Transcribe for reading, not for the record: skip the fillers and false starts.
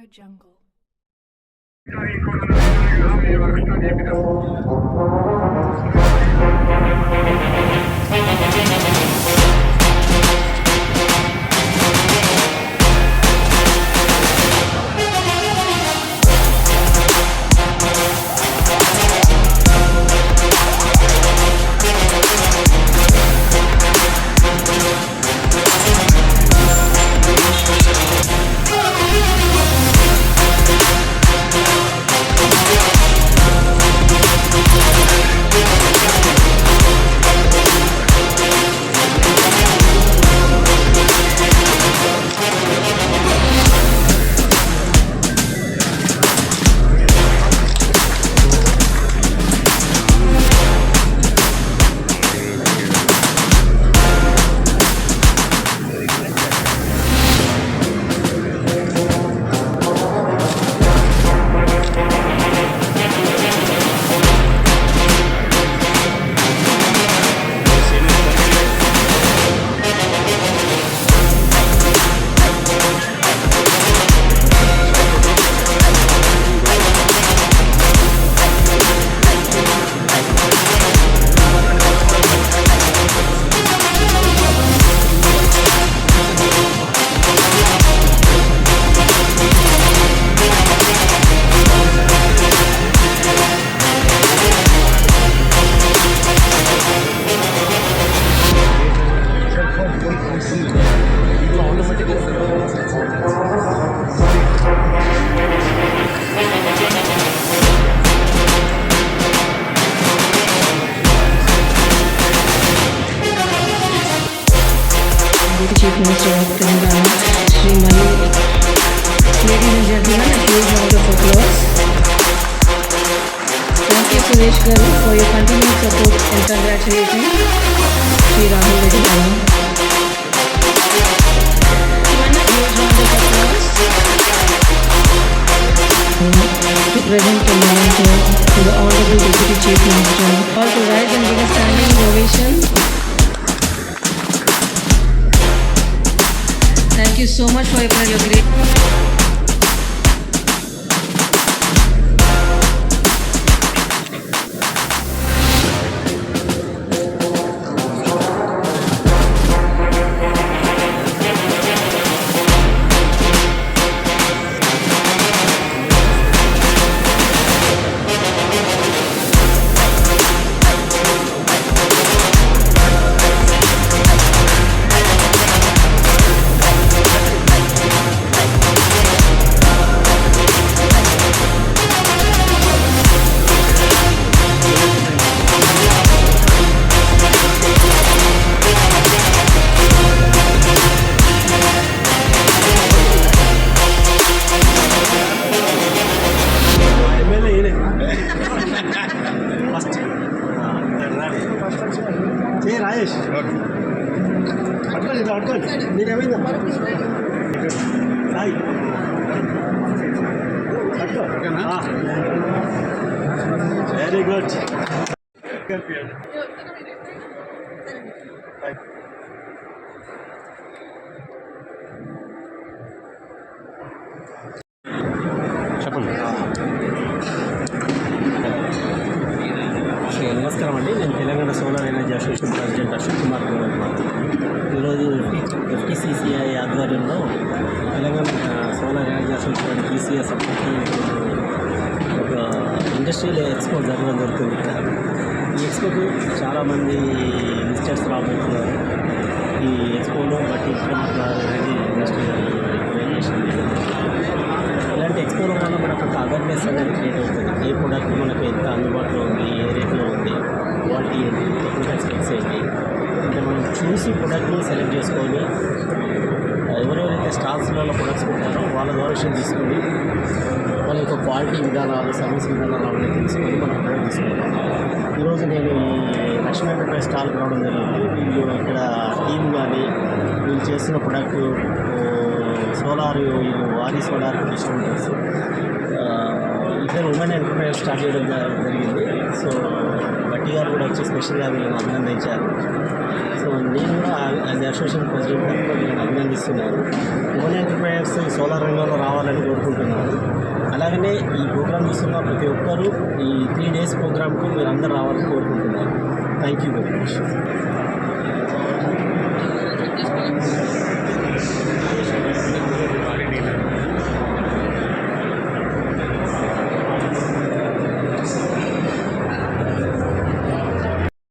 Jungle. Chief Minister of Telangana, Shri Mani. Ladies and gentlemen, a huge round of applause. Thank you, Suresh Garu, for your continued support and congratulations, Shri Rahul Reddy Garu. One huge round of applause to present the memento to the Honorable Deputy Chief Minister. All to rise and give a standing ovation. Thank you so much for your great. Rajesh అడగండి మీరేమైందా Sai very good చెప్పండి. నమస్కారం అండి, నేను Telangana solar energy association president Ashok Kumar Goud మాట్లాడుతున్నాను. ఈరోజు FTCCI ఆధ్వర్యంలో Telangana solar energy association TCS అప్పటికి ఒక ఇండస్ట్రియల్ ఎక్స్పో జరగడం జరుగుతుంది. ఇక్కడ ఈ ఎక్స్పోకు చాలామంది విజిటర్స్ రాబోతున్నారు. ఈ ఎక్స్పోలో బట్టి ఎనర్జీ ఇండస్ట్రియల్ రికగ్నేషన్ ఇలాంటి ఎక్స్పోల వల్ల మనకు ఒక అవేర్నెస్ అనేది క్రియేట్ అవుతుంది. ఏ ప్రోడక్ట్ మనకు ఎంత అందుబాటులో ఉంది, ఏ రేట్లో ఉంది, క్వాలిటీ ఏంటి, టెక్నికల్ స్కిల్స్ ఏంటి అంటే మనం చూసి ప్రోడక్ట్ని సెలెక్ట్ చేసుకొని ఎవరెవరైతే స్టాల్స్లలో ప్రొడక్ట్స్ పెట్టారో వాళ్ళ ద్వారా తీసుకొని వాళ్ళ యొక్క క్వాలిటీ విధానాలు, సర్వీస్ విధానాలు అవన్నీ తెలుసుకొని మనం ప్రొడక్ట్ తీసుకుంటాం. ఈరోజు నేను ఈ లక్ష్మీ ఎంటర్ప్రైజ్ స్టాల్కి రావడం జరిగింది. వీళ్ళు ఇక్కడ టీమ్ కానీ వీళ్ళు చేస్తున్న ప్రొడక్ట్ సోలార్, వీళ్ళు వారి సోలార్ డిస్ట్రిబ్యూటర్స్ ఇద్దరు ఉమెన్ ఎంటర్ప్రైజ్ స్టార్ట్ చేయడం జరిగింది. సో బట్టి గారు కూడా వచ్చి స్పెషల్గా వీళ్ళని అభినందించారు. సో నేను కూడా యాజ్ అసోసియేషన్ ప్రెసిడెంట్ తరఫున వీళ్ళని అభినందిస్తున్నాను. ఓన్ ఎంటర్ప్రైనర్స్ సోలార్ రంగంలో రావాలని కోరుకుంటున్నాను. అలాగనే ఈ ప్రోగ్రామ్ చూస్తున్న ప్రతి ఒక్కరూ ఈ 3 days ప్రోగ్రామ్కు మీరు అందరూ రావాలని కోరుకుంటున్నాను. Thank you very much.